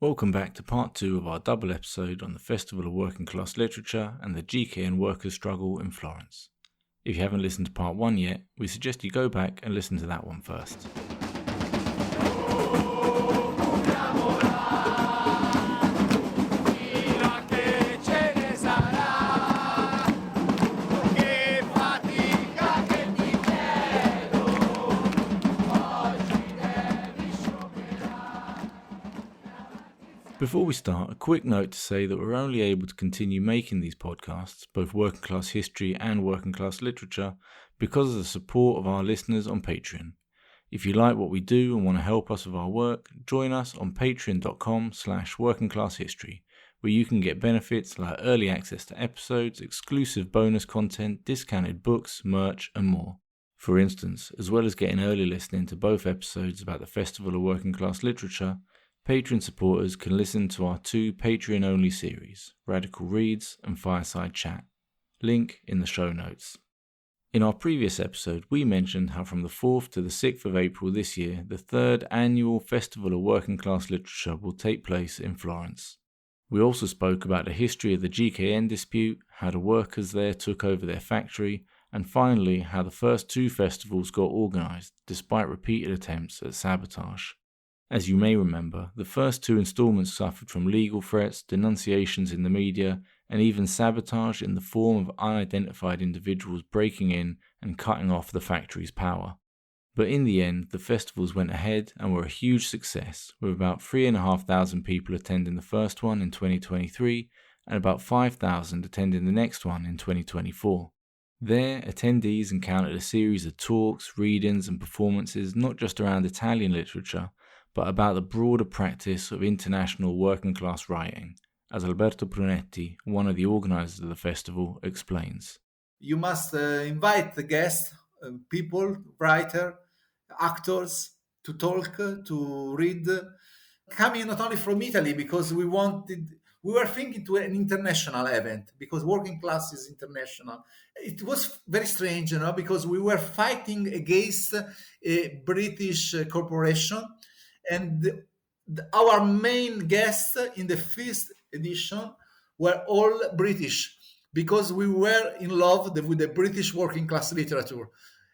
Welcome back to part 2 of our double episode on the Festival of Working Class Literature and the GKN workers' struggle in Florence. If you haven't listened to part 1 yet, we suggest you go back and listen to that one first. Before we start, a quick note to say that we're only able to continue making these podcasts, both working class history and working class literature, because of the support of our listeners on Patreon. If you like what we do and want to help us with our work, join us on patreon.com/workingclasshistory, where you can get benefits like early access to episodes, exclusive bonus content, discounted books, merch, and more. For instance, as well as getting early listening to both episodes about the Festival of Working Class Literature, Patreon supporters can listen to our 2 Patreon-only series, Radical Reads and Fireside Chat. Link in the show notes. In our previous episode, we mentioned how from the 4th to the 6th of April this year, the 3rd annual Festival of Working Class Literature will take place in Florence. We also spoke about the history of the GKN dispute, how the workers there took over their factory, and finally how the first 2 festivals got organised, despite repeated attempts at sabotage. As you may remember, the first 2 installments suffered from legal threats, denunciations in the media, and even sabotage in the form of unidentified individuals breaking in and cutting off the factory's power. But in the end, the festivals went ahead and were a huge success, with about 3,500 people attending the first one in 2023 and about 5,000 attending the next one in 2024. There, attendees encountered a series of talks, readings and performances not just around Italian literature, but about the broader practice of international working class writing, as Alberto Prunetti, one of the organisers of the festival, explains. You must invite the guests, people, writers, actors, to talk, to read, coming not only from Italy, because we were thinking to an international event, because working class is international. It was very strange, because we were fighting against a British corporation. And our main guests in the 5th edition were all British, because we were in love with the British working class literature.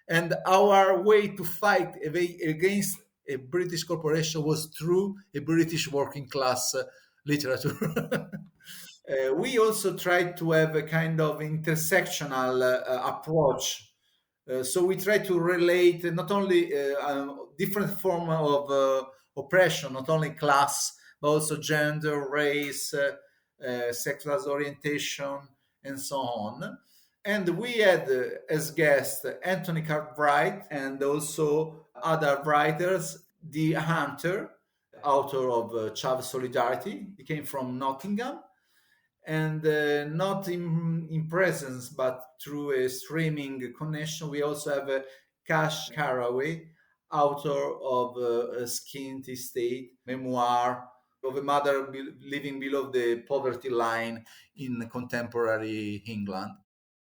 And our way to fight against a British corporation was through a British working class literature. We also tried to have a kind of intersectional approach. So we try to relate not only different form of oppression, not only class, but also gender, race, sexual orientation, and so on. And we had as guest Anthony Cartwright and also other writers, the Hunter, author of Child Solidarity. He came from Nottingham. And not in presence, but through a streaming connection, we also have Cash Caraway, author of a Skinty State memoir of a mother living below the poverty line in contemporary England.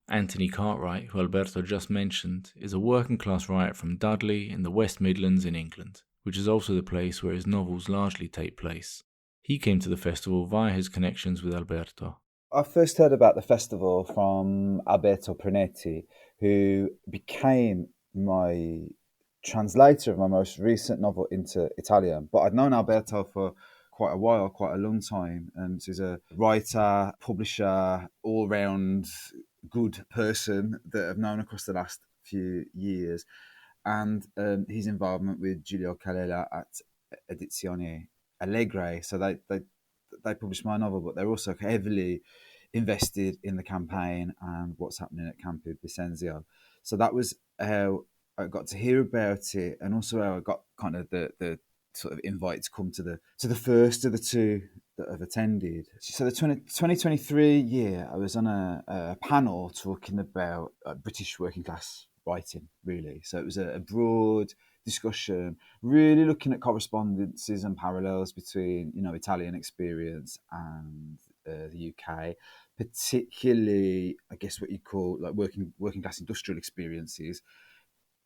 Anthony Cartwright, who Alberto just mentioned, is a working class writer from Dudley in the West Midlands in England, which is also the place where his novels largely take place. He came to the festival via his connections with Alberto. I first heard about the festival from Alberto Prunetti, who became my translator of my most recent novel into Italian. But I'd known Alberto for quite a while, quite a long time. And he's a writer, publisher, all-round good person that I've known across the last few years. And his involvement with Giulio Calella at Edizioni Allegre. So they published my novel, but they're also heavily invested in the campaign and what's happening at Campo Bisenzio. So that was how I got to hear about it, and also how I got kind of the sort of invite to come to the first of the 2 that I've attended. So the 2023 year, I was on a panel talking about British working class writing, really. So it was a broad discussion, really looking at correspondences and parallels between, Italian experience and the UK, particularly, I guess, what you call like working class industrial experiences,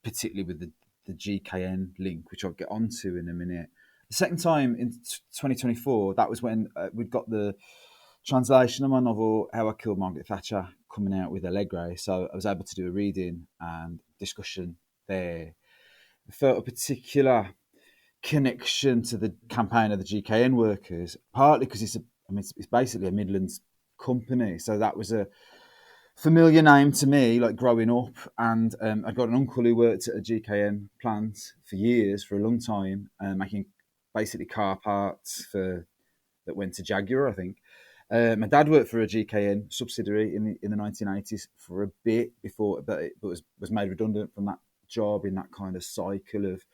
particularly with the GKN link, which I'll get onto in a minute. The second time in 2024, that was when we'd got the translation of my novel How I Killed Margaret Thatcher coming out with Allegre, so I was able to do a reading and discussion there. I felt a particular connection to the campaign of the GKN workers, partly because it's basically a Midlands company, so that was a familiar name to me, like growing up. And I got an uncle who worked at a GKN plant for years, for a long time, making basically car parts that went to Jaguar, I think. My dad worked for a GKN subsidiary in the 1980s for a bit before, but was made redundant from that job in that kind of cycle of,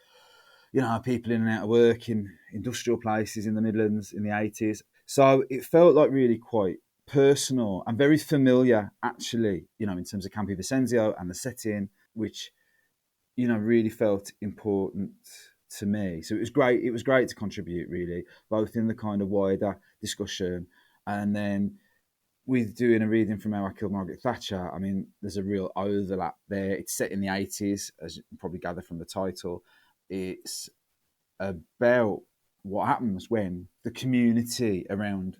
people in and out of work in industrial places in the Midlands in the 80s. So it felt like really quite personal and very familiar, actually, in terms of Campi Vicenzio and the setting, which, really felt important to me. So it was great. It was great to contribute, really, both in the kind of wider discussion and then with doing a reading from How I Killed Margaret Thatcher. I mean, there's a real overlap there. It's set in the 80s, as you can probably gather from the title. It's about what happens when the community around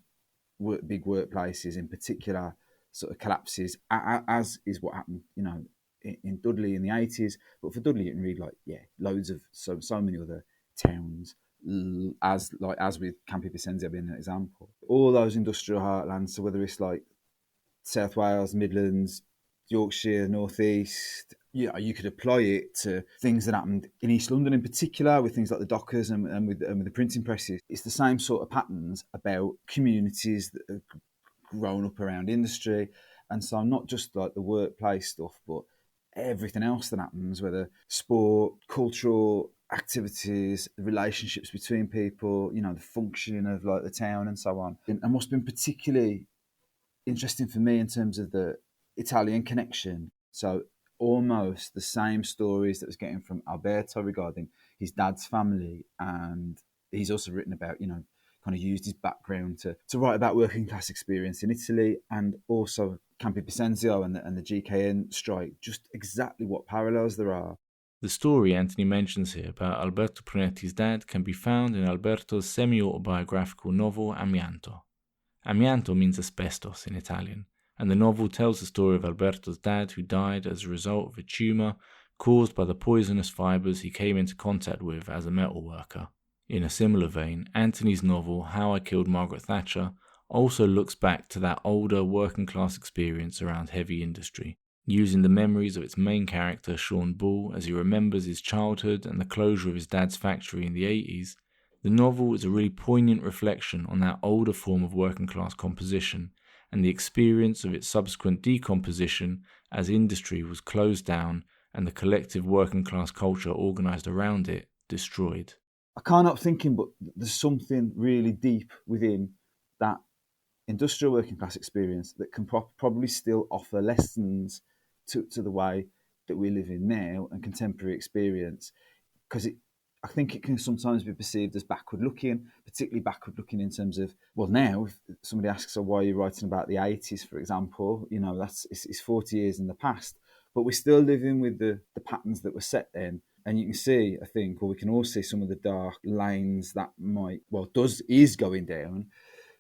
big workplaces in particular sort of collapses, as is what happened, in Dudley in the 80s. But for Dudley, you can read loads of so many other towns, as with Campi Vicenzio being an example. All those industrial heartlands, so whether it's like South Wales, Midlands, Yorkshire, North East, you could apply it to things that happened in East London in particular, with things like the dockers and with the printing presses. It's the same sort of patterns about communities that have grown up around industry. And so not just like the workplace stuff, but everything else that happens, whether sport, cultural activities, relationships between people, the functioning of like the town and so on. And what's been particularly interesting for me in terms of the Italian connection, so almost the same stories that was getting from Alberto regarding his dad's family, and he's also written about, kind of used his background to write about working class experience in Italy, and also Campi Vicenzio and the GKN strike, just exactly what parallels there are. The story Anthony mentions here about Alberto Prunetti's dad can be found in Alberto's semi-autobiographical novel Amianto. Amianto means asbestos in Italian, and the novel tells the story of Alberto's dad, who died as a result of a tumour caused by the poisonous fibres he came into contact with as a metal worker. In a similar vein, Anthony's novel How I Killed Margaret Thatcher also looks back to that older working class experience around heavy industry, using the memories of its main character Sean Bull as he remembers his childhood and the closure of his dad's factory in the 80s. The novel is a really poignant reflection on that older form of working class composition and the experience of its subsequent decomposition as industry was closed down and the collective working class culture organised around it destroyed. I can't help thinking, but there's something really deep within that industrial working class experience that can probably still offer lessons to the way that we live in now and contemporary experience, because I think it can sometimes be perceived as backward looking, particularly backward looking in terms of, well, now if somebody asks, why are you writing about the 80s, for example, it's 40 years in the past, but we're still living with the patterns that were set then. And you can see, I think, or we can all see some of the dark lanes that is going down.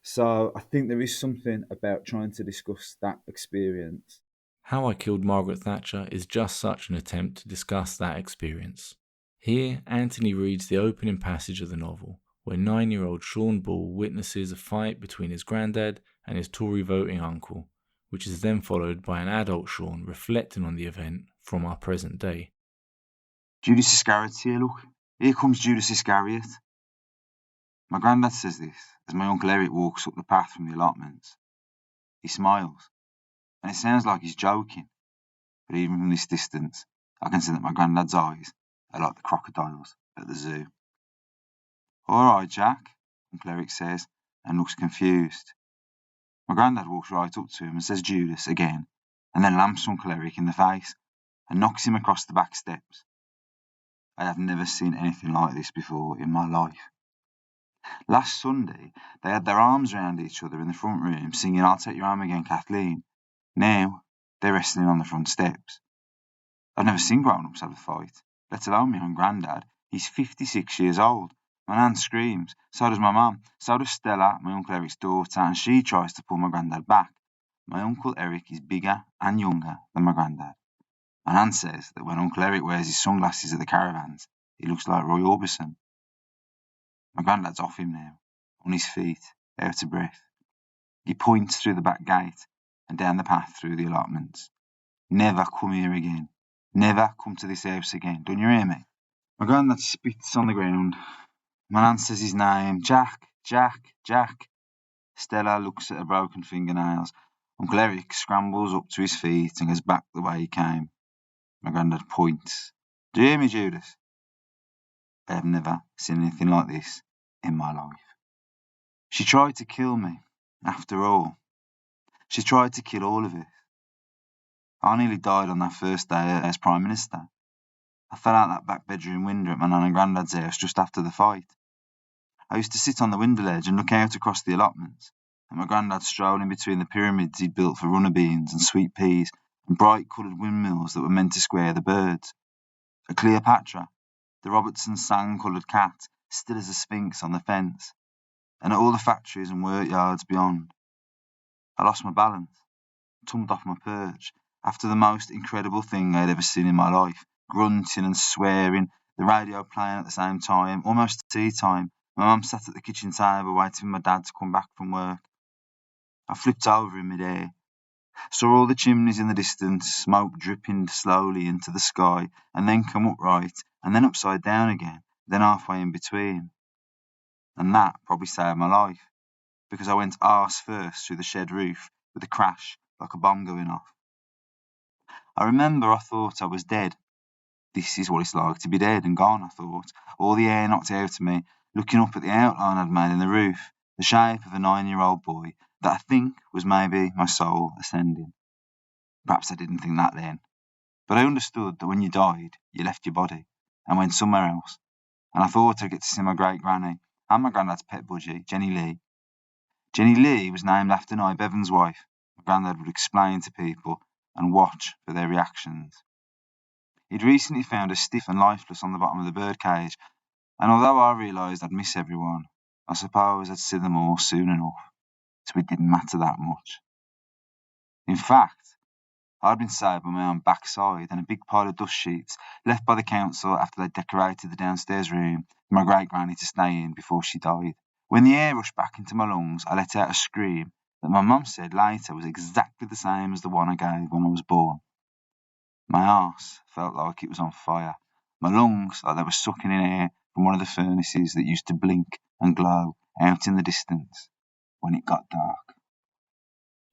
So I think there is something about trying to discuss that experience. How I Killed Margaret Thatcher is just such an attempt to discuss that experience. Here, Anthony reads the opening passage of the novel, where 9-year-old Sean Bull witnesses a fight between his granddad and his Tory voting uncle, which is then followed by an adult Sean reflecting on the event from our present day. Judas Iscariot's here, look. Here comes Judas Iscariot. My granddad says this as my Uncle Eric walks up the path from the allotments. He smiles, and it sounds like he's joking, but even from this distance, I can see that my granddad's eyes are like the crocodiles at the zoo. All right, Jack, Uncle Eric says, and looks confused. My granddad walks right up to him and says Judas again, and then lamps Uncle Eric in the face and knocks him across the back steps. I have never seen anything like this before in my life. Last Sunday, they had their arms around each other in the front room, singing I'll Take Your Arm Again, Kathleen. Now, they're wrestling on the front steps. I've never seen grown-ups have a fight, let alone my own granddad. He's 56 years old, My nan screams, so does my mum, so does Stella, my Uncle Eric's daughter, and she tries to pull my granddad back. My Uncle Eric is bigger and younger than my granddad. My nan says that when Uncle Eric wears his sunglasses at the caravans, he looks like Roy Orbison. My granddad's off him now, on his feet, out of breath. He points through the back gate and down the path through the allotments. Never come here again. Never come to this house again. Don't you hear me? My granddad spits on the ground. My nan says his name. Jack, Jack, Jack. Stella looks at her broken fingernails. Uncle Eric scrambles up to his feet and goes back the way he came. My granddad points. Do you hear me, Judas? I have never seen anything like this in my life. She tried to kill me, after all. She tried to kill all of us. I nearly died on that first day as Prime Minister. I fell out that back bedroom window at my nan and granddad's house just after the fight. I used to sit on the window ledge and look out across the allotments, and my granddad strolling between the pyramids he'd built for runner beans and sweet peas and bright coloured windmills that were meant to scare the birds. At Cleopatra, the Robertson sand-coloured cat still as a sphinx on the fence, and at all the factories and work yards beyond. I lost my balance, tumbled off my perch, after the most incredible thing I'd ever seen in my life, grunting and swearing, the radio playing at the same time, almost tea time. My mum sat at the kitchen table waiting for my dad to come back from work. I flipped over in midair, saw all the chimneys in the distance, smoke dripping slowly into the sky, and then come upright, and then upside down again, then halfway in between. And that probably saved my life, because I went arse first through the shed roof with a crash like a bomb going off. I remember I thought I was dead. This is what it's like to be dead and gone, I thought, all the air knocked out of me, looking up at the outline I'd made in the roof, the shape of a 9-year-old boy that I think was maybe my soul ascending. Perhaps I didn't think that then, but I understood that when you died, you left your body and went somewhere else, and I thought I'd get to see my great-granny and my granddad's pet budgie, Jenny Lee. Jenny Lee was named after Nye Bevan's wife. My granddad would explain to people and watch for their reactions. He'd recently found her stiff and lifeless on the bottom of the birdcage, and although I realised I'd miss everyone, I suppose I'd see them all soon enough, so it didn't matter that much. In fact, I'd been saved by my own backside and a big pile of dust sheets left by the council after they'd decorated the downstairs room for my great-granny to stay in before she died. When the air rushed back into my lungs, I let out a scream that my mum said later was exactly the same as the one I gave when I was born. My arse felt like it was on fire, my lungs like they were sucking in air from one of the furnaces that used to blink and glow out in the distance when it got dark.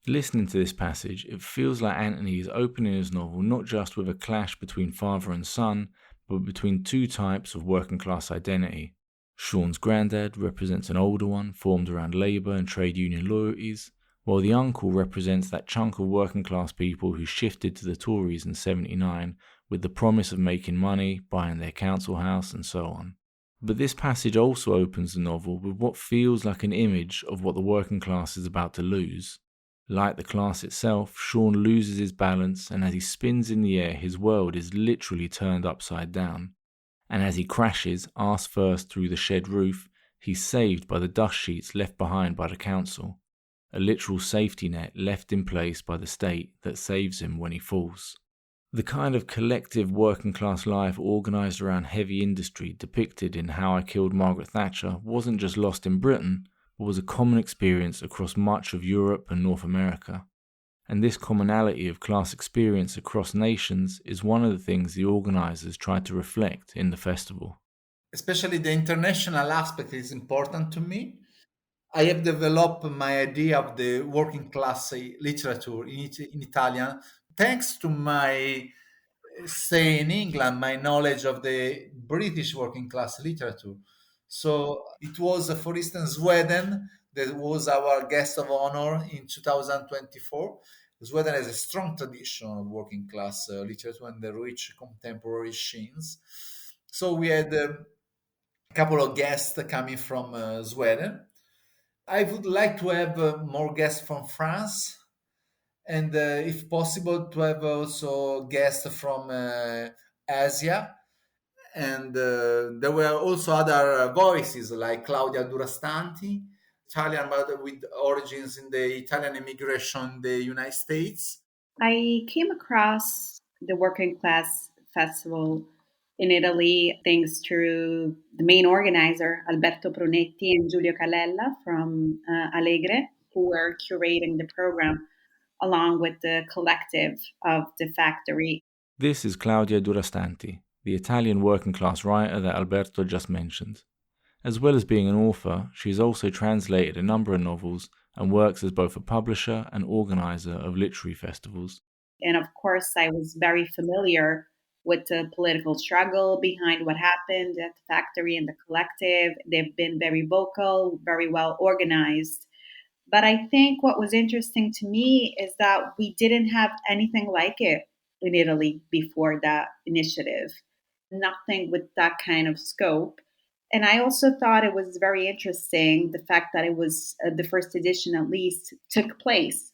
Listening to this passage, it feels like Anthony is opening his novel not just with a clash between father and son, but between two types of working class identity. Sean's granddad represents an older one formed around labour and trade union loyalties, while the uncle represents that chunk of working class people who shifted to the Tories in '79 with the promise of making money, buying their council house and so on. But this passage also opens the novel with what feels like an image of what the working class is about to lose. Like the class itself, Sean loses his balance, and as he spins in the air, his world is literally turned upside down. And as he crashes, arse first through the shed roof, he's saved by the dust sheets left behind by the council. A literal safety net left in place by the state that saves him when he falls. The kind of collective working class life organised around heavy industry depicted in How I Killed Margaret Thatcher wasn't just lost in Britain, but was a common experience across much of Europe and North America. And this commonality of class experience across nations is one of the things the organisers tried to reflect in the festival. Especially the international aspect is important to me. I have developed my idea of the working class literature in Italian thanks to my stay in England, my knowledge of the British working class literature. So it was, for instance, Sweden that was our guest of honor in 2024. Sweden has a strong tradition of working class literature and the rich contemporary scenes. So we had a couple of guests coming from Sweden. I would like to have more guests from France, and if possible, to have also guests from Asia. And there were also other voices like Claudia Durastanti, Italian but with origins in the Italian immigration in the United States. I came across the Working Class Festival in Italy thanks to the main organizer, Alberto Prunetti and Giulio Calella from Allegre, who were curating the program along with the collective of the factory. This is Claudia Durastanti, the Italian working class writer that Alberto just mentioned. As well as being an author, she has also translated a number of novels and works as both a publisher and organizer of literary festivals. And of course, I was very familiar with the political struggle behind what happened at the factory and the collective. They've been very vocal, very well organized. But I think what was interesting to me is that we didn't have anything like it in Italy before that initiative, nothing with that kind of scope. And I also thought it was very interesting the fact that it was the first edition, at least, took place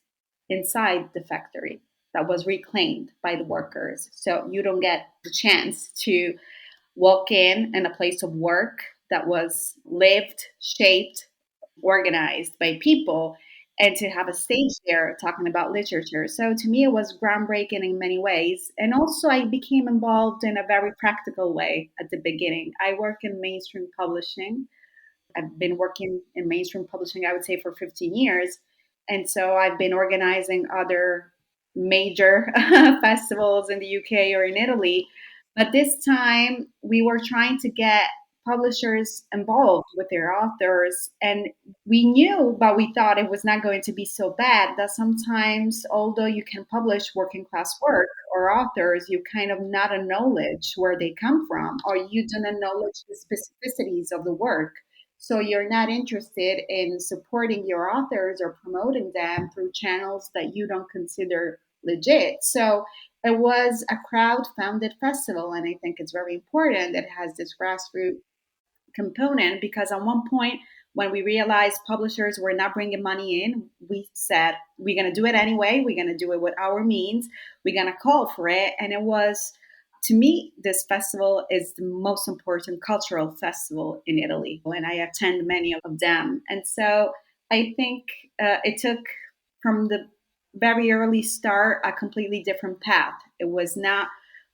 inside the factory that was reclaimed by the workers. So you don't get the chance to walk in a place of work that was lived, shaped, organized by people, and to have a stage there talking about literature. So to me, it was groundbreaking in many ways. And also, I became involved in a very practical way at the beginning. I work in mainstream publishing. I've been working in mainstream publishing, I would say, for 15 years. And so I've been organizing other major festivals in the UK or in Italy. But this time we were trying to get publishers involved with their authors. And we knew, but we thought it was not going to be so bad, that sometimes, although you can publish working class work or authors, you kind of not acknowledge where they come from, or you don't acknowledge the specificities of the work. So you're not interested in supporting your authors or promoting them through channels that you don't consider legit. So it was a crowd-funded festival, and I think it's very important that it has this grassroots component, because at one point when we realized publishers were not bringing money in, we said, we're going to do it anyway. We're going to do it with our means. We're going to call for it. And it was, to me, this festival is the most important cultural festival in Italy, and I attend many of them. And so I think it took, from the very early start, a completely different path. It was not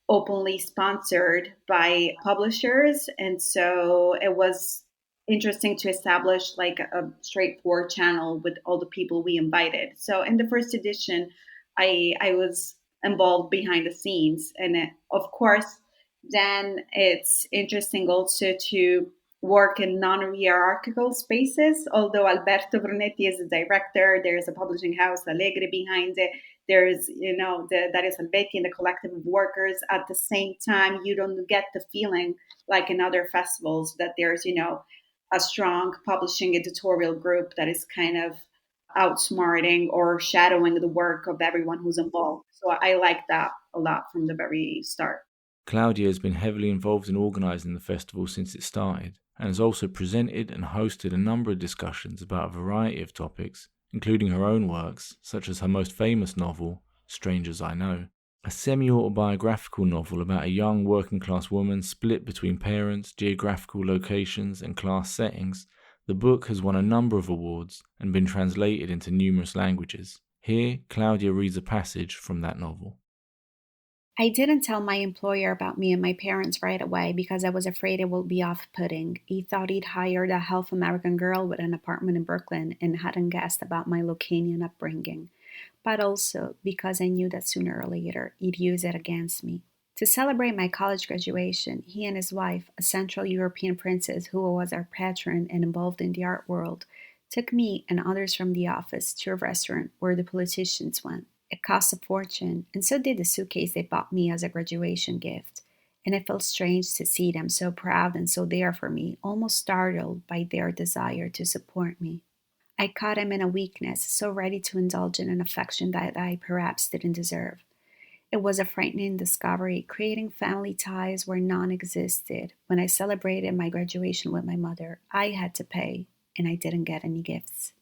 openly sponsored by publishers, and so it was interesting to establish like a straightforward channel with all the people we invited. So in the first edition, I was involved behind the scenes, and of course then it's interesting also to work in non-hierarchical spaces. Although Alberto Brunetti is the director, there's a publishing house, Allegre, behind it. There's, the Dario Salvetti and the collective of workers. At the same time, you don't get the feeling like in other festivals that there's, a strong publishing editorial group that is kind of outsmarting or shadowing the work of everyone who's involved. So I like that a lot from the very start. Claudia has been heavily involved in organising the festival since it started, and has also presented and hosted a number of discussions about a variety of topics, including her own works, such as her most famous novel, Strangers I Know, a semi-autobiographical novel about a young working-class woman split between parents, geographical locations, and class settings. The book has won a number of awards and been translated into numerous languages. Here, Claudia reads a passage from that novel. I didn't tell my employer about me and my parents right away because I was afraid it would be off-putting. He thought he'd hired a half-American girl with an apartment in Brooklyn and hadn't guessed about my Locanian upbringing. But also because I knew that sooner or later he'd use it against me. To celebrate my college graduation, he and his wife, a Central European princess who was our patron and involved in the art world, took me and others from the office to a restaurant where the politicians went. It cost a fortune, and so did the suitcase they bought me as a graduation gift. And it felt strange to see them so proud and so there for me, almost startled by their desire to support me. I caught him in a weakness, so ready to indulge in an affection that I perhaps didn't deserve. It was a frightening discovery, creating family ties where none existed. When I celebrated my graduation with my mother, I had to pay, and I didn't get any gifts.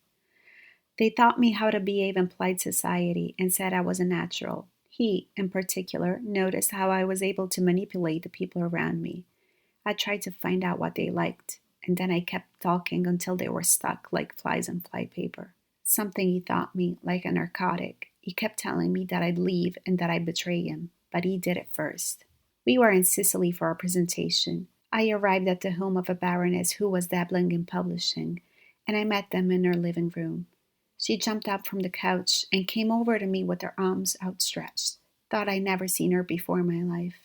They taught me how to behave in polite society and said I was a natural. He, in particular, noticed how I was able to manipulate the people around me. I tried to find out what they liked, and then I kept talking until they were stuck like flies on flypaper. Something he taught me, like a narcotic. He kept telling me that I'd leave and that I'd betray him, but he did it first. We were in Sicily for our presentation. I arrived at the home of a baroness who was dabbling in publishing, and I met them in her living room. She jumped up from the couch and came over to me with her arms outstretched. Thought I'd never seen her before in my life.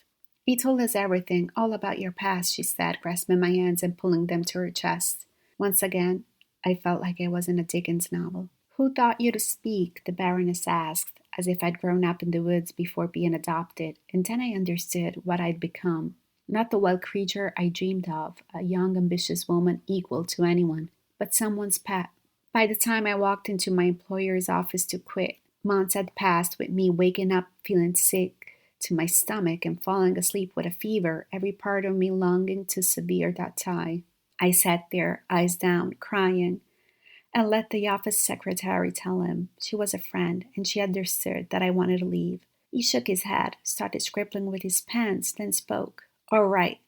He told us everything, all about your past, she said, grasping my hands and pulling them to her chest. Once again, I felt like I was in a Dickens novel. Who taught you to speak? The Baroness asked, as if I'd grown up in the woods before being adopted, and then I understood what I'd become. Not the wild creature I dreamed of, a young, ambitious woman equal to anyone, but someone's pet. By the time I walked into my employer's office to quit, months had passed with me waking up feeling sick to my stomach and falling asleep with a fever, every part of me longing to sever that tie. I sat there, eyes down, crying, and let the office secretary tell him. She was a friend, and she understood that I wanted to leave. He shook his head, started scribbling with his pens, then spoke. All right,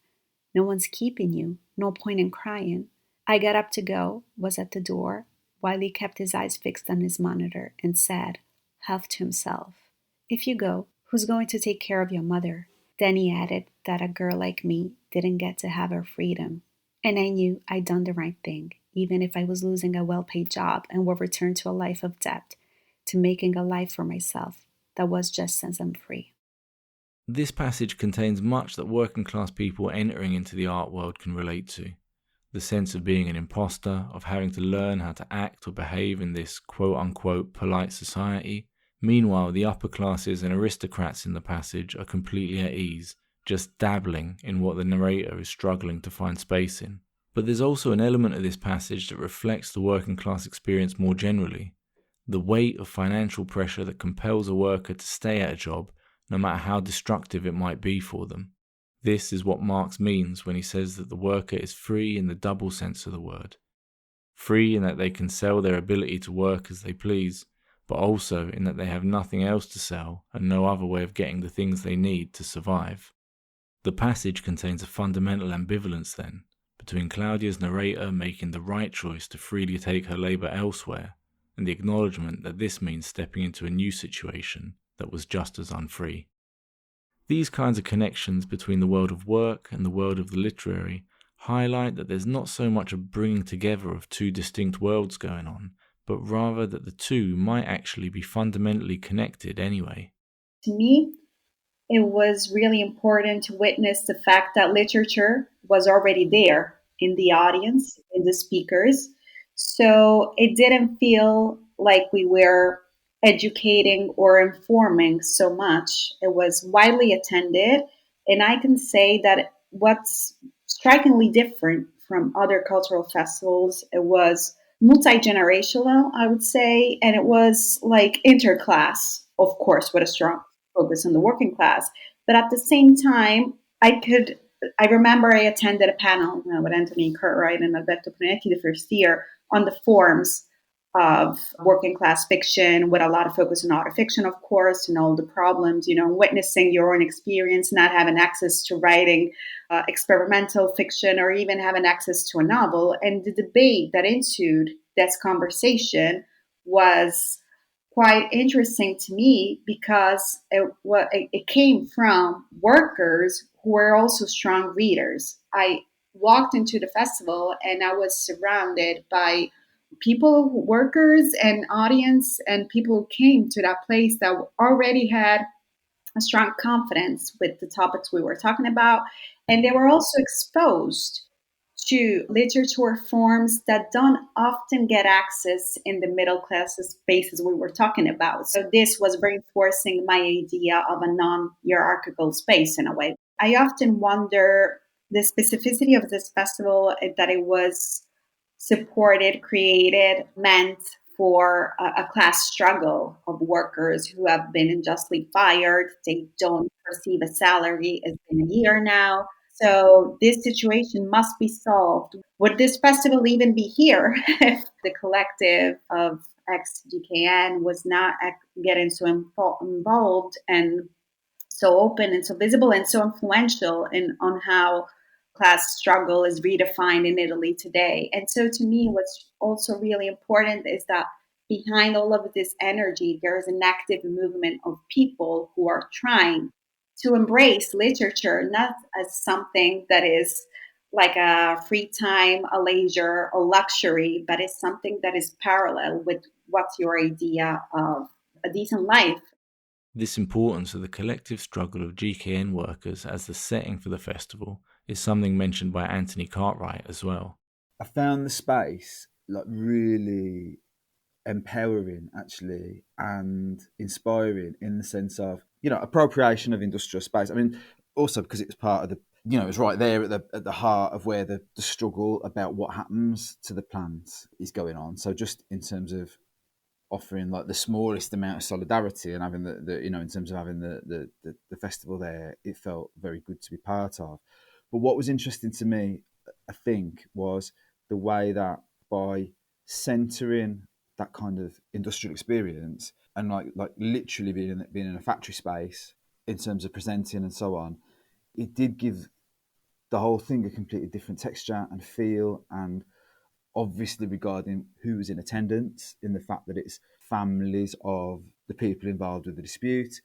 no one's keeping you. No point in crying. I got up to go, was at the door, while he kept his eyes fixed on his monitor, and said, half to himself, if you go, who's going to take care of your mother? Then he added that a girl like me didn't get to have her freedom. And I knew I'd done the right thing, even if I was losing a well-paid job and would return to a life of debt, to making a life for myself that was just as I'm free. This passage contains much that working class people entering into the art world can relate to. The sense of being an imposter, of having to learn how to act or behave in this quote-unquote polite society. Meanwhile, the upper classes and aristocrats in the passage are completely at ease, just dabbling in what the narrator is struggling to find space in. But there's also an element of this passage that reflects the working class experience more generally. The weight of financial pressure that compels a worker to stay at a job, no matter how destructive it might be for them. This is what Marx means when he says that the worker is free in the double sense of the word. Free in that they can sell their ability to work as they please, but also in that they have nothing else to sell and no other way of getting the things they need to survive. The passage contains a fundamental ambivalence then, between Claudia's narrator making the right choice to freely take her labour elsewhere, and the acknowledgement that this means stepping into a new situation that was just as unfree. These kinds of connections between the world of work and the world of the literary highlight that there's not so much a bringing together of two distinct worlds going on, but rather that the two might actually be fundamentally connected anyway. To me, it was really important to witness the fact that literature was already there in the audience, in the speakers. So it didn't feel like we were educating or informing so much. It was widely attended. And I can say that what's strikingly different from other cultural festivals, it was multi-generational, I would say, and it was like interclass, of course, with a strong focus on the working class. But at the same time, I remember I attended a panel with Anthony Cartwright and Alberto Prunetti the first year on the forms of working class fiction, with a lot of focus on autofiction, of course, and all the problems, witnessing your own experience, not having access to writing experimental fiction or even having access to a novel. And the debate that ensued this conversation was quite interesting to me because it came from workers who were also strong readers. I walked into the festival and I was surrounded by people, workers and audience, and people who came to that place that already had a strong confidence with the topics we were talking about. And they were also exposed to literature forms that don't often get access in the middle class spaces we were talking about. So this was reinforcing my idea of a non-hierarchical space in a way. I often wonder the specificity of this festival, that it was supported, created, meant for a class struggle of workers who have been unjustly fired. They don't receive a salary. It's been a year now. So this situation must be solved. Would this festival even be here if the collective of ex-GKN was not getting so involved and so open and so visible and so influential on how class struggle is redefined in Italy today. And so to me, what's also really important is that behind all of this energy, there is an active movement of people who are trying to embrace literature, not as something that is like a free time, a leisure, a luxury, but it's something that is parallel with what's your idea of a decent life. This importance of the collective struggle of GKN workers as the setting for the festival is something mentioned by Anthony Cartwright as well. I found the space like really empowering actually and inspiring in the sense of, you know, appropriation of industrial space. I mean, also because it was part of the, you know, it was right there at the heart of where the struggle about what happens to the plant is going on. So just in terms of offering like the smallest amount of solidarity and having the you know, in terms of having the festival there, it felt very good to be part of. But what was interesting to me, I think, was the way that by centering that kind of industrial experience and like literally being in a factory space in terms of presenting and so on, it did give the whole thing a completely different texture and feel, and obviously regarding who was in attendance, in the fact that it's families of the people involved with the dispute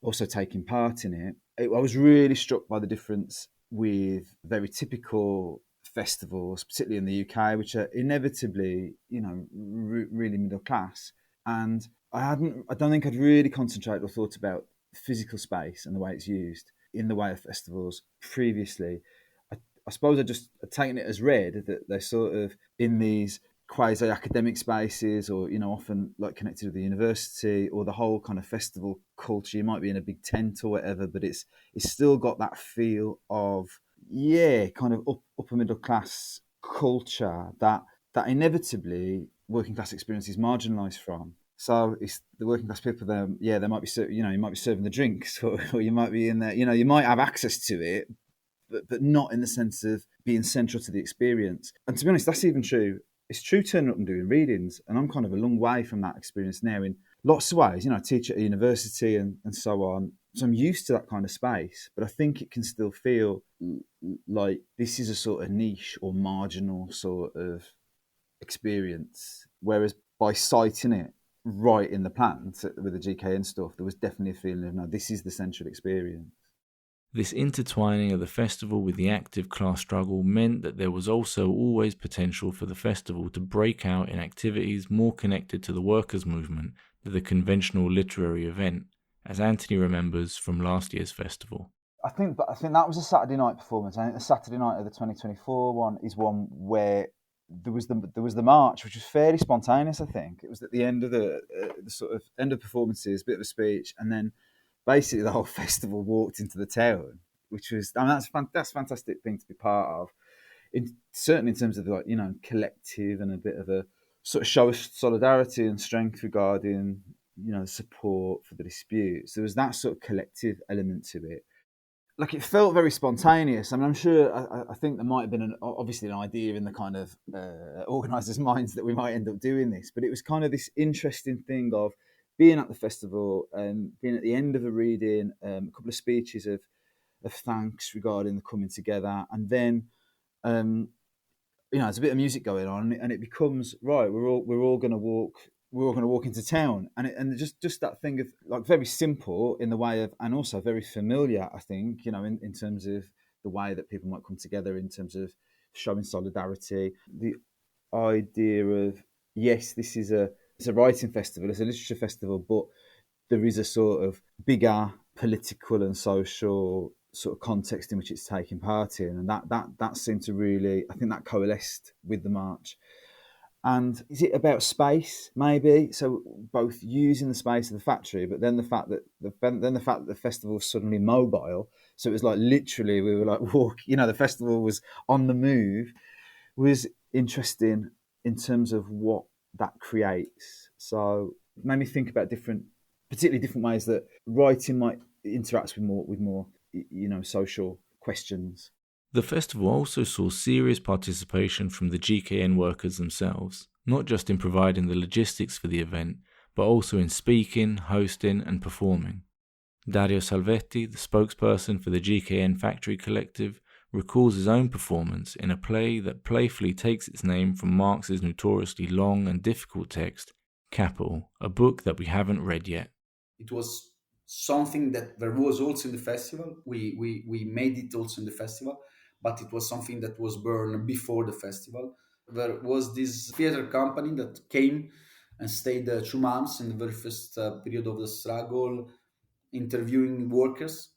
also taking part in it. I was really struck by the difference with very typical festivals, particularly in the UK, which are inevitably, you know, really middle class. And I don't think I'd really concentrated or thought about physical space and the way it's used in the way of festivals previously. I suppose I'd taken it as read that they're sort of in these quasi-academic spaces, or, you know, often like connected with the university or the whole kind of festival culture. You might be in a big tent or whatever, but it's still got that feel of, yeah, kind of upper middle class culture that inevitably working class experience is marginalised from. So it's the working class people there. Yeah, they might be, you know, you might be serving the drinks, or you might be in there. You know, you might have access to it, but not in the sense of being central to the experience. And to be honest, that's even true. It's true turning up and doing readings, and I'm kind of a long way from that experience now in lots of ways. You know, I teach at a university and so on, so I'm used to that kind of space, but I think it can still feel like this is a sort of niche or marginal sort of experience, whereas by citing it right in the plant with the GKN stuff, there was definitely a feeling of, no, this is the central experience. This intertwining of the festival with the active class struggle meant that there was also always potential for the festival to break out in activities more connected to the workers' movement than the conventional literary event, as Anthony remembers from last year's festival. I think that was a Saturday night performance. I think the Saturday night of the 2024 one is one where there was the march, which was fairly spontaneous. I think it was at the end of the sort of end of performances, bit of a speech, and then basically the whole festival walked into the town, which was, I mean, that's a fantastic thing to be part of. Certainly in terms of, like, you know, collective and a bit of a sort of show of solidarity and strength regarding, you know, support for the disputes. There was that sort of collective element to it. Like, it felt very spontaneous. I mean, I'm sure, I think there might have been obviously an idea in the kind of organisers' minds that we might end up doing this, but it was kind of this interesting thing of being at the festival and being at the end of a reading, a couple of speeches of thanks regarding the coming together, and then you know, there's a bit of music going on, and it becomes, right, we're all going to walk into town, and just that thing of, like, very simple in the way of, and also very familiar, I think, you know, in terms of the way that people might come together in terms of showing solidarity. The idea of, yes, this is it's a writing festival, it's a literature festival, but there is a sort of bigger political and social sort of context in which it's taking part in, and that seemed to really, I think that coalesced with the march. And is it about space, maybe? So both using the space of the factory, but then the fact that the festival was suddenly mobile. So it was like literally we were like you know, the festival was on the move, was interesting in terms of what that creates. So it made me think about particularly different ways that writing might interact with more, you know, social questions. The festival also saw serious participation from the GKN workers themselves, not just in providing the logistics for the event, but also in speaking, hosting and performing. Dario Salvetti, the spokesperson for the GKN Factory Collective, recalls his own performance in a play that playfully takes its name from Marx's notoriously long and difficult text, Capital, a book that we haven't read yet. It was something that there was also in the festival. We made it also in the festival, but it was something that was born before the festival. There was this theater company that came and stayed 2 months in the very first period of the struggle, interviewing workers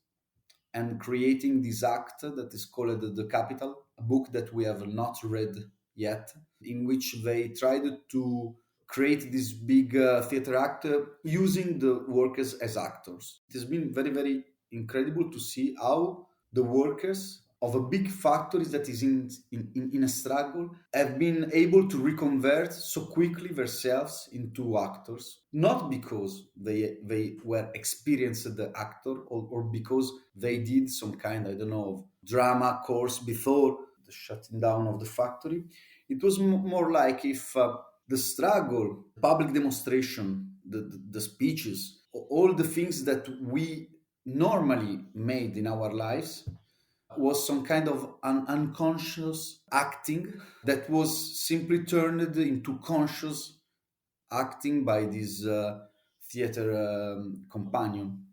and creating this act that is called The Capital, a book that we have not read yet, in which they tried to create this big theater act using the workers as actors. It has been very, very incredible to see how the workers of a big factory that is in a struggle have been able to reconvert so quickly themselves into actors, not because they were experienced actor or because they did some kind, I don't know, of drama course before the shutting down of the factory. It was more like if the struggle, public demonstration, the speeches, all the things that we normally made in our lives was some kind of unconscious acting that was simply turned into conscious acting by this theater companion.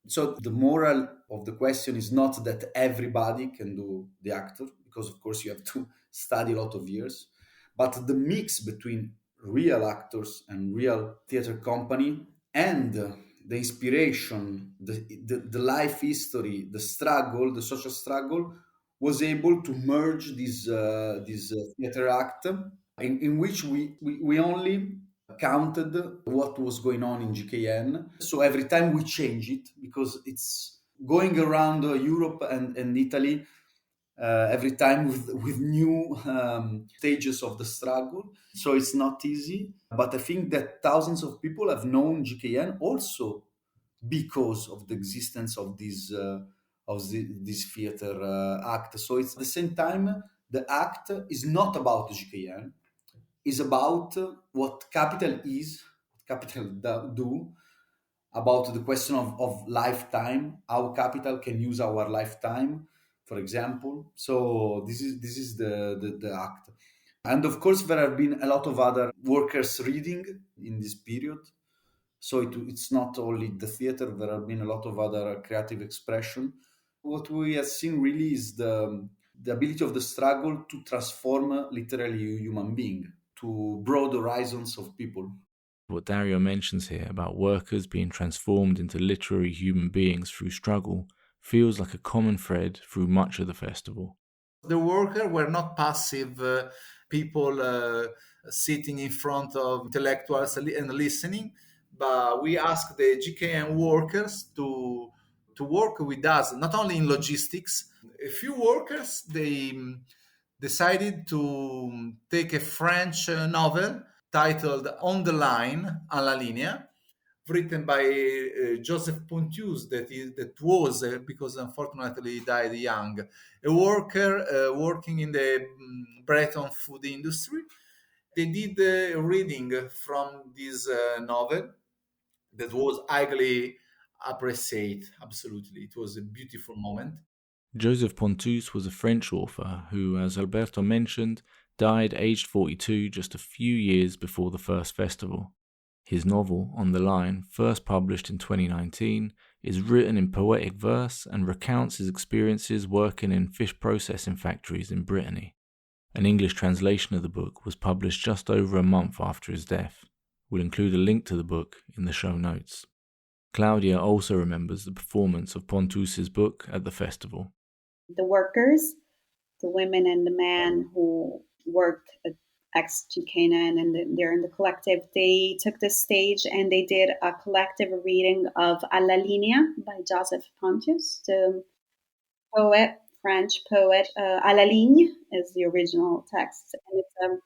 So the moral of the question is not that everybody can do the actor, because of course you have to study a lot of years, but the mix between real actors and real theater company and the inspiration, the life history, the struggle, the social struggle, was able to merge this theater act in which we only counted what was going on in GKN. So every time we change it, because it's going around Europe and Italy every time with new stages of the struggle. So it's not easy. But I think that thousands of people have known GKN also because of the existence of this theater act. So it's at the same time, the act is not about GKN, is about what capital is, what capital do, about the question of lifetime, how capital can use our lifetime, for example. So this is the act. And of course, there have been a lot of other workers reading in this period. So it's not only the theater, there have been a lot of other creative expression. What we have seen really is the ability of the struggle to transform literally a human being to broad horizons of people. What Dario mentions here about workers being transformed into literary human beings through struggle feels like a common thread through much of the festival. The workers were not passive people sitting in front of intellectuals and listening, but we asked the GKN workers to work with us, not only in logistics. A few workers, they decided to take a French novel titled On the Line, à la linea, written by Joseph Pontius, that was, because unfortunately he died young, a worker working in the Breton food industry. They did a reading from this novel that was highly appreciated. Absolutely. It was a beautiful moment. Joseph Pontus was a French author who, as Alberto mentioned, died aged 42 just a few years before the first festival. His novel, On the Line, first published in 2019, is written in poetic verse and recounts his experiences working in fish processing factories in Brittany. An English translation of the book was published just over a month after his death. We'll include a link to the book in the show notes. Claudia also remembers the performance of Pontus's book at the festival. The workers, the women and the men who worked at ex-GKN and they're in the collective, they took the stage and they did a collective reading of A la Linea by Joseph Pontus, the poet, French poet. A la ligne is the original text. And it's,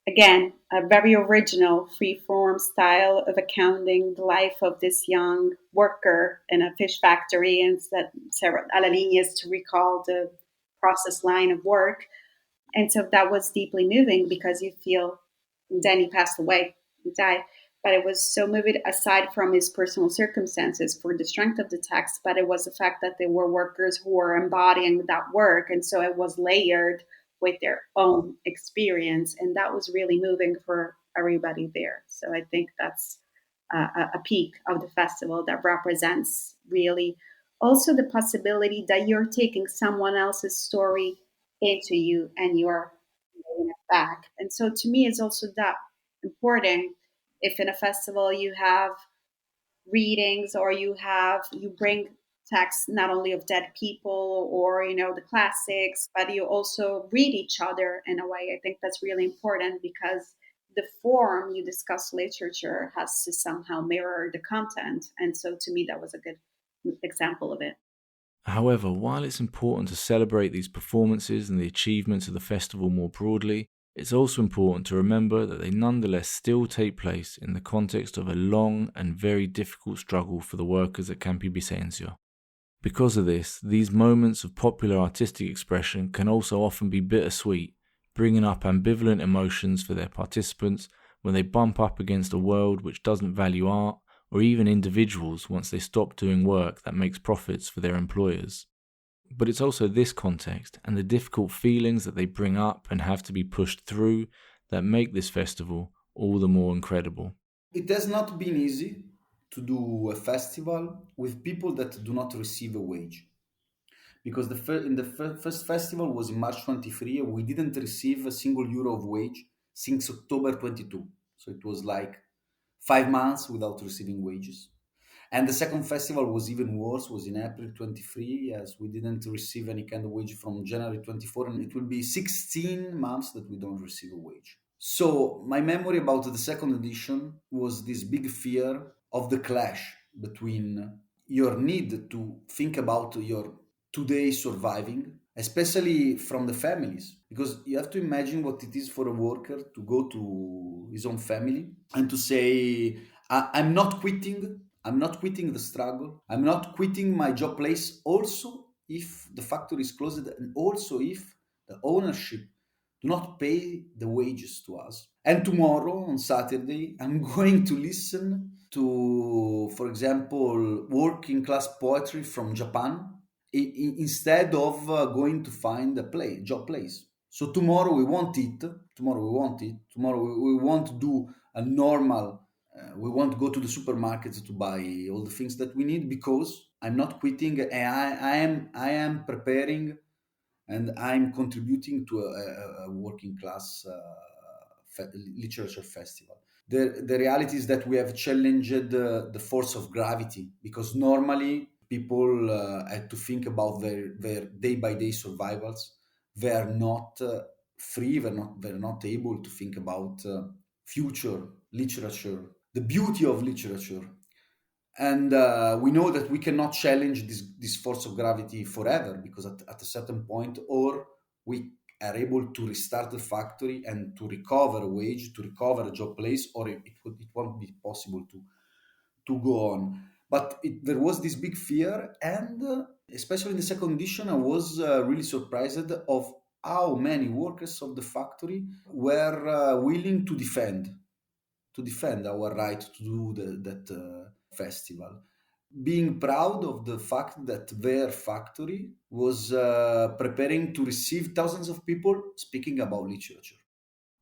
again, a very original free-form style of accounting the life of this young worker in a fish factory. And that a la ligne is to recall the process line of work. And so that was deeply moving because you feel, then he passed away, he died. but it was so moving aside from his personal circumstances for the strength of the text, but it was the fact that they were workers who were embodying that work. And so it was layered with their own experience. And that was really moving for everybody there. So I think that's a peak of the festival that represents really also the possibility that you're taking someone else's story into you and you're bringing it back. And so to me, it's also that important if in a festival you have readings or you bring texts not only of dead people or the classics, but you also read each other in a way. I think that's really important because the form you discuss literature has to somehow mirror the content. And so to me that was a good example of it. However, while it's important to celebrate these performances and the achievements of the festival more broadly, it's also important to remember that they nonetheless still take place in the context of a long and very difficult struggle for the workers at Campi Bisenzio. Because of this, these moments of popular artistic expression can also often be bittersweet, bringing up ambivalent emotions for their participants when they bump up against a world which doesn't value art, or even individuals once they stop doing work that makes profits for their employers. But it's also this context and the difficult feelings that they bring up and have to be pushed through that make this festival all the more incredible. It has not been easy to do a festival with people that do not receive a wage. Because the first festival was in March 23, and we didn't receive a single euro of wage since October 22. So it was like 5 months without receiving wages. And the second festival was even worse, was in April 23, as we didn't receive any kind of wage from January 24, and it will be 16 months that we don't receive a wage. So my memory about the second edition was this big fear of the clash between your need to think about your today surviving, especially from the families, because you have to imagine what it is for a worker to go to his own family and to say, I'm not quitting the struggle. I'm not quitting my job place. Also, if the factory is closed and also if the ownership do not pay the wages to us. And tomorrow on Saturday, I'm going to listen to, for example, working class poetry from Japan instead of going to find a job place. So tomorrow we won't eat. Tomorrow we won't do a normal. We won't go to the supermarkets to buy all the things that we need because I'm not quitting. And I am preparing, and I'm contributing to a working class literature festival. The reality is that we have challenged the force of gravity, because normally people had to think about their day-by-day survivals. They are not free, they're not able to think about future literature, the beauty of literature. And we know that we cannot challenge this force of gravity forever, because at a certain point, or we are able to restart the factory and to recover a wage, to recover a job place, or it won't be possible to go on. But there was this big fear, and especially in the second edition, I was really surprised of how many workers of the factory were willing to defend our right to do that festival, being proud of the fact that their factory was preparing to receive thousands of people speaking about literature.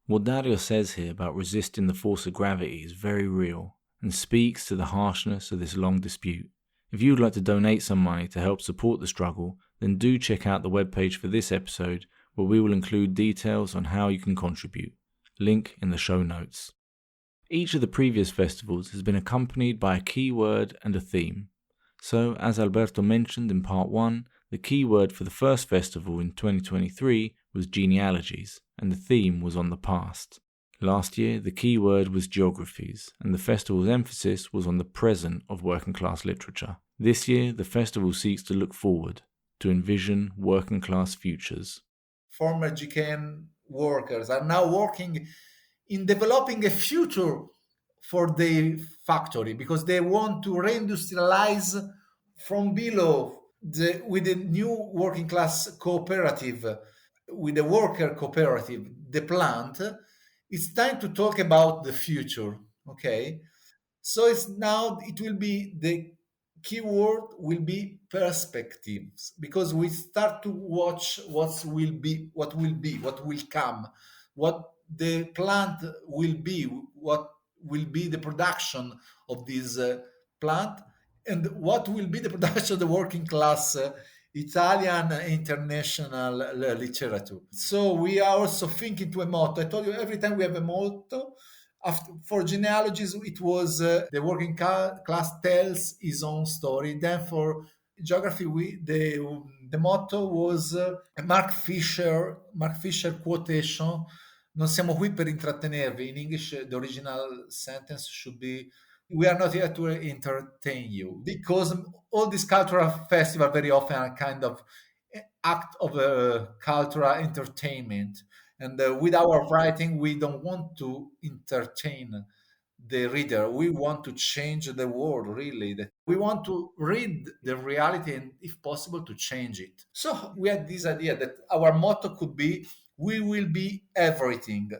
What Dario says here about resisting the force of gravity is very real and speaks to the harshness of this long dispute. If you would like to donate some money to help support the struggle, then do check out the webpage for this episode, where we will include details on how you can contribute. Link in the show notes. Each of the previous festivals has been accompanied by a key word and a theme. So, as Alberto mentioned in part 1, the key word for the first festival in 2023 was genealogies, and the theme was on the past. Last year, the key word was geographies, and the festival's emphasis was on the present of working class literature. This year, the festival seeks to look forward, to envision working class futures. Former GKN workers are now working in developing a future for their factory, because they want to reindustrialize from below with the new working class cooperative, with the worker cooperative, the plant. It's time to talk about the future. Okay, so it's now it will be the keyword will be perspectives, because we start to watch what will come, what the plant will be, what will be the production of this plant, and what will be the production of the working class Italian international literature. So we are also thinking to a motto. I told you, every time we have a motto. After, for genealogies, it was the working class tells his own story. Then for geography, the motto was a Mark Fisher quotation. Non siamo qui per intrattenervi. In English, the original sentence should be, we are not here to entertain you, because all these cultural festivals very often are kind of act of cultural entertainment, and with our writing we don't want to entertain the reader, we want to change the world, really. We want to read the reality and, if possible, to change it. So we had this idea that our motto could be, we will be everything.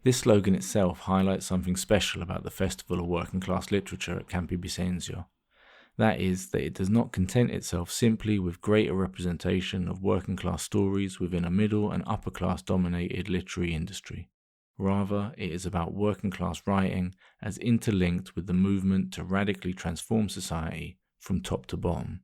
This slogan itself highlights something special about the Festival of Working Class Literature at Campi Bisenzio. That is, that it does not content itself simply with greater representation of working class stories within a middle and upper class dominated literary industry. Rather, it is about working class writing as interlinked with the movement to radically transform society from top to bottom.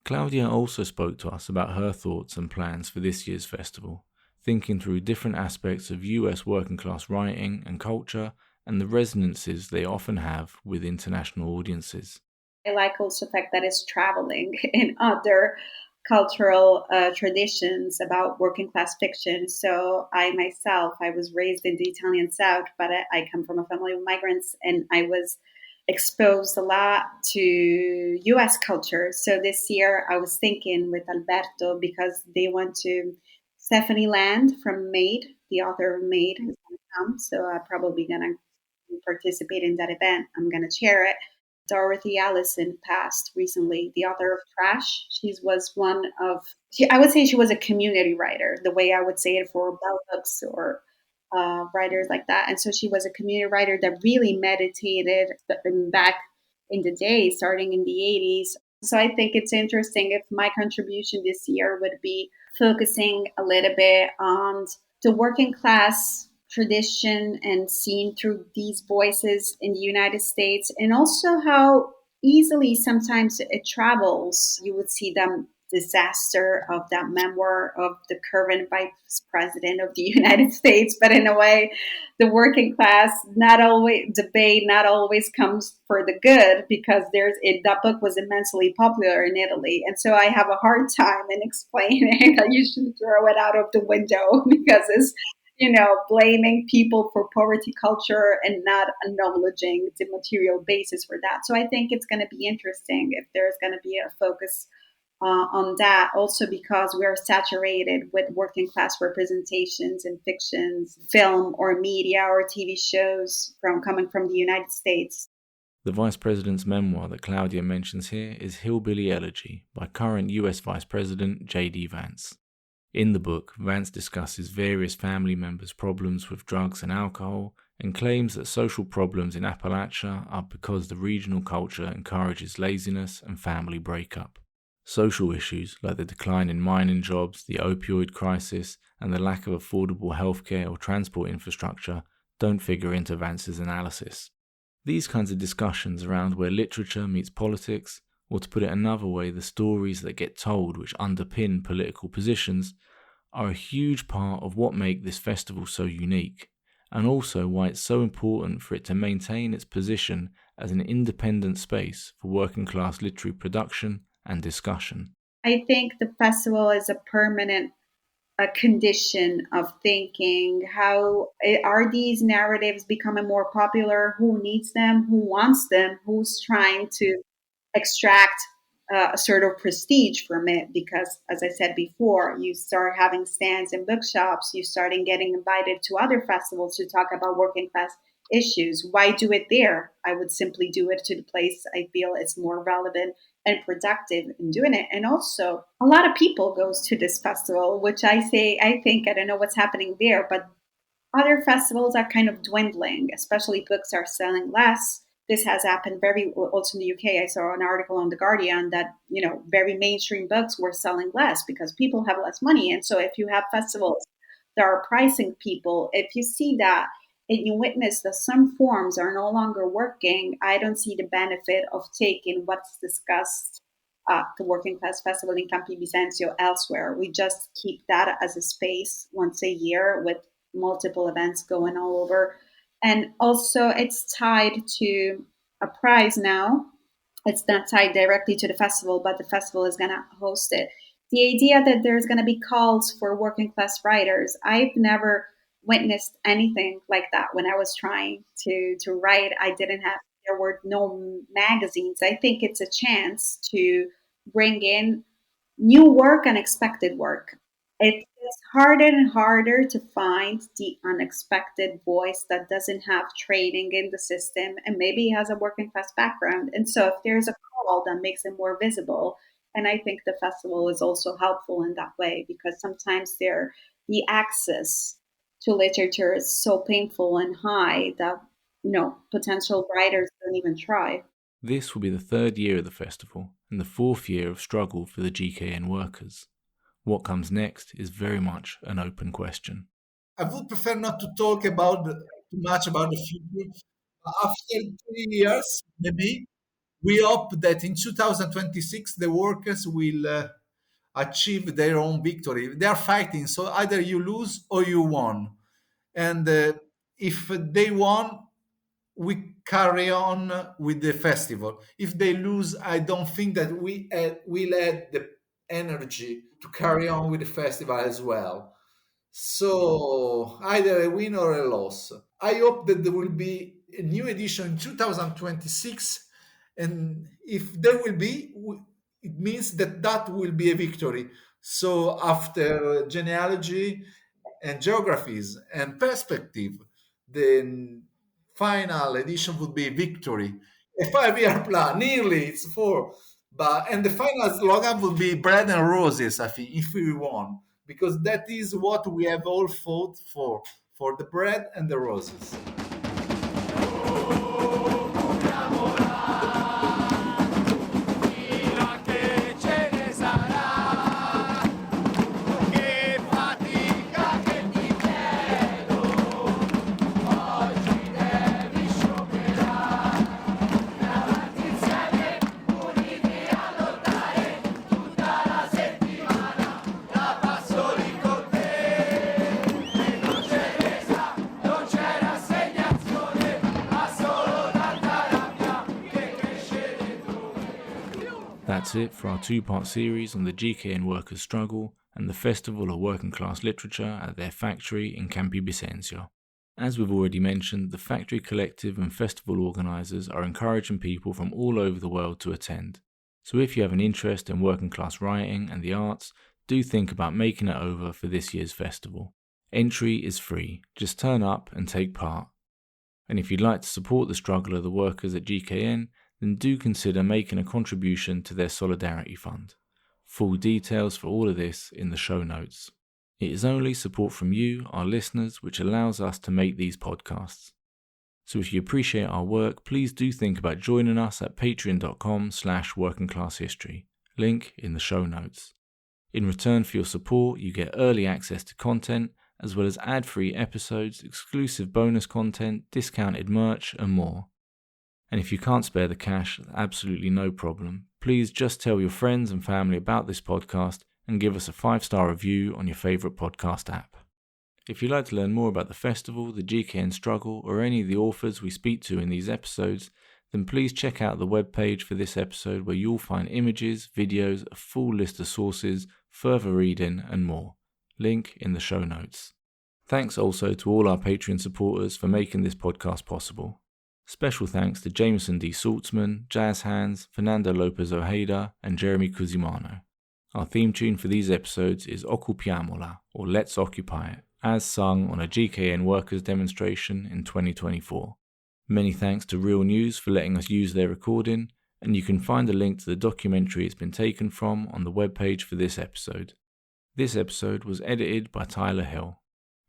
Claudia also spoke to us about her thoughts and plans for this year's festival, thinking through different aspects of US working class writing and culture and the resonances they often have with international audiences. I like also the fact that it's traveling in other cultural traditions about working class fiction. So I was raised in the Italian South, but I come from a family of migrants, and I was exposed a lot to US culture. So this year I was thinking with Alberto, because they went to Stephanie Land from Maid, the author of Maid, is going to come. So I'm probably going to participate in that event. I'm going to chair it. Dorothy Allison passed recently, the author of Trash. I would say she was a community writer, the way I would say it for Bell Hooks or writers like that. And so she was a community writer that really meditated back in the day, starting in the 80s. So I think it's interesting if my contribution this year would be focusing a little bit on the working class tradition and seen through these voices in the United States, and also how easily sometimes it travels. You would see the disaster of that memoir of the current vice president of the United States, but in a way, the working class not always comes for the good, because that book was immensely popular in Italy, and so I have a hard time in explaining that you should throw it out of the window because it's blaming people for poverty culture and not acknowledging the material basis for that. So I think it's going to be interesting if there's going to be a focus on that, also because we are saturated with working class representations in fictions, film or media or TV shows coming from the United States. The Vice President's memoir that Claudia mentions here is Hillbilly Elegy by current US Vice President J.D. Vance. In the book, Vance discusses various family members' problems with drugs and alcohol and claims that social problems in Appalachia are because the regional culture encourages laziness and family breakup. Social issues like the decline in mining jobs, the opioid crisis, and the lack of affordable healthcare or transport infrastructure don't figure into Vance's analysis. These kinds of discussions around where literature meets politics, or to put it another way, the stories that get told which underpin political positions, are a huge part of what make this festival so unique, and also why it's so important for it to maintain its position as an independent space for working class literary production and discussion. I think the festival is a permanent condition of thinking. How are these narratives becoming more popular? Who needs them? Who wants them? Who's trying to extract a sort of prestige from it? Because, as I said before, you start having stands in bookshops, you start getting invited to other festivals to talk about working class issues. Why do it there? I would simply do it to the place I feel is more relevant and productive in doing it. And also, a lot of people goes to this festival, which I think, I don't know what's happening there, but other festivals are kind of dwindling, especially books are selling less. This has happened also in the UK. I saw an article on The Guardian that, very mainstream books were selling less because people have less money. And so if you have festivals that are pricing people, if you see that and you witness that some forms are no longer working, I don't see the benefit of taking what's discussed at the Working Class Festival in Campi Bisenzio elsewhere. We just keep that as a space once a year with multiple events going all over. And also it's tied to a prize now. It's not tied directly to the festival, but the festival is going to host it. The idea that there's going to be calls for working class writers, I've never witnessed anything like that when I was trying to write. There were no magazines. I think it's a chance to bring in new work and expected work. It's harder and harder to find the unexpected voice that doesn't have training in the system and maybe has a working class background. And so if there's a call that makes it more visible, and I think the festival is also helpful in that way, because sometimes the access to literature is so painful and high that potential writers don't even try. This will be the third year of the festival and the fourth year of struggle for the GKN workers. What comes next is very much an open question. I would prefer not to talk too much about the future. After 3 years, maybe, we hope that in 2026 the workers will achieve their own victory. They are fighting, so either you lose or you won. And if they won, we carry on with the festival. If they lose, I don't think that we'll add the energy to carry on with the festival as well. So either a win or a loss. I hope that there will be a new edition in 2026, and if there will be, it means that will be a victory. So after genealogy and geographies and perspective, the final edition would be victory. A 5-year plan, nearly it's 4. And the final slogan would be bread and roses, I think, if we won, because that is what we have all fought for the bread and the roses. That's it for our 2-part series on the GKN workers' struggle and the Festival of Working Class Literature at their factory in Campi Bisenzio. As we've already mentioned, the Factory Collective and festival organisers are encouraging people from all over the world to attend. So if you have an interest in working class writing and the arts, do think about making it over for this year's festival. Entry is free, just turn up and take part. And if you'd like to support the struggle of the workers at GKN, then do consider making a contribution to their Solidarity Fund. Full details for all of this in the show notes. It is only support from you, our listeners, which allows us to make these podcasts. So if you appreciate our work, please do think about joining us at patreon.com/workingclasshistory. Link in the show notes. In return for your support, you get early access to content, as well as ad-free episodes, exclusive bonus content, discounted merch, and more. And if you can't spare the cash, absolutely no problem. Please just tell your friends and family about this podcast and give us a 5-star review on your favourite podcast app. If you'd like to learn more about the festival, the GKN struggle, or any of the authors we speak to in these episodes, then please check out the webpage for this episode, where you'll find images, videos, a full list of sources, further reading, and more. Link in the show notes. Thanks also to all our Patreon supporters for making this podcast possible. Special thanks to Jameson D. Saltzman, Jazz Hands, Fernando Lopez Ojeda, and Jeremy Cusimano. Our theme tune for these episodes is Occupiamola, or Let's Occupy It, as sung on a GKN workers demonstration in 2024. Many thanks to Real News for letting us use their recording, and you can find a link to the documentary it's been taken from on the webpage for this episode. This episode was edited by Tyler Hill.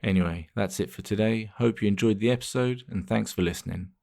Anyway, that's it for today. Hope you enjoyed the episode, and thanks for listening.